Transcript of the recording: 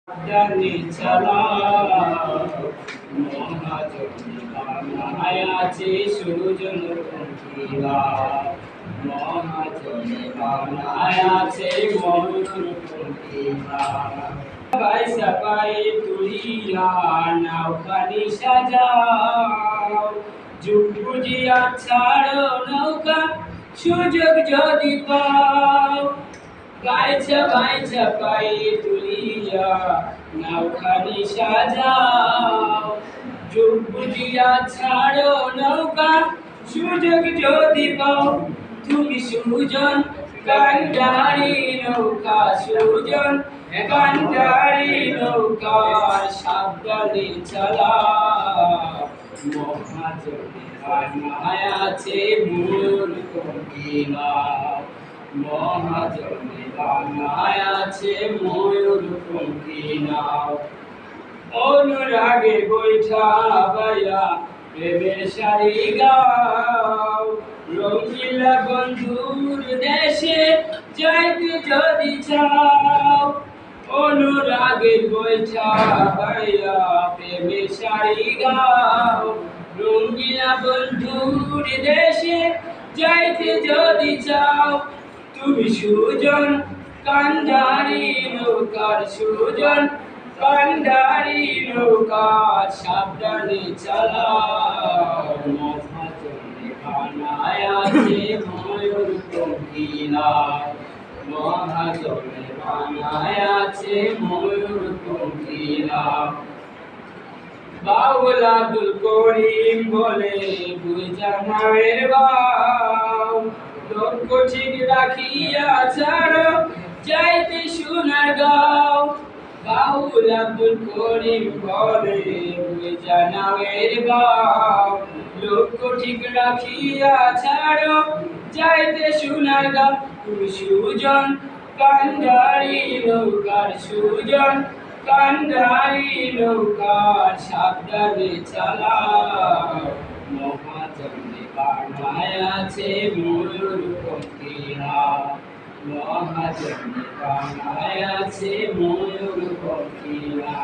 জানি চালা মহাজনী বাংলায় আছে সুজন পঙ্খিলা মহাজনী বাংলায় আছে মধুর পঙ্খিলা বাইসা পায়ে তুলিয়া নৌকানি সাজাও যুগ বুঝিয়া ছাড়ো নৌকা সুযোগ যদি পাও গাইছা গাইছা পায়ে তুলিয়া নৌকানি সাজাও যুগ বুঝিয়া ছাড়ো নৌকা সুযোগ যদি পাও তুমি সুজন কান্ডারি নৌকা সুজন কান্ডারি নৌকা সাবধানে চালাও মহাজনী বাংলায় আছে মূল পঙ্খিলা মহাজনী বাংলায় আছে ময়ূর পঙ্খিলা অনুরাগে বৈঠা বাইয়া প্রেমের সারি গাও রঙিলা বন্ধুর দেশে যাইতে যদি চাও অনুরাগে বৈঠা বাইয়া প্রেমের সারি গাও রঙিলা বন্ধুর দেশে যাইতে যদি চাও তুমি সুজন কান্ডারি নৌকার সুজন কান্ডারি নৌকার সাবধানে চালাও মহাজনী বাংলায় আছে ময়ূর পঙ্খিলা মহাজনী বাংলায় আছে ময়ূর পঙ্খিলা বাউল আব্দুল করিম বলে বুঝা নামের বাউ লক্ষ্য ঠিক রাখিয়া ছাড়ো যাইতে সোনার গাও বাউল আব্দুল করিম বলে বুঝা নামের বাউ লক্ষ্য ঠিক রাখিয়া ছাড়ো যাইতে সোনার গাও তুমি সুজন কান্ডারি নৌকার সুজন কান্ডারি নৌকার সাবধানে চালাও মহাজনী বাংলায় আছে ময়ূর পঙ্খিলা মহাজনী বাংলায় আছে ময়ূর পঙ্খিলা।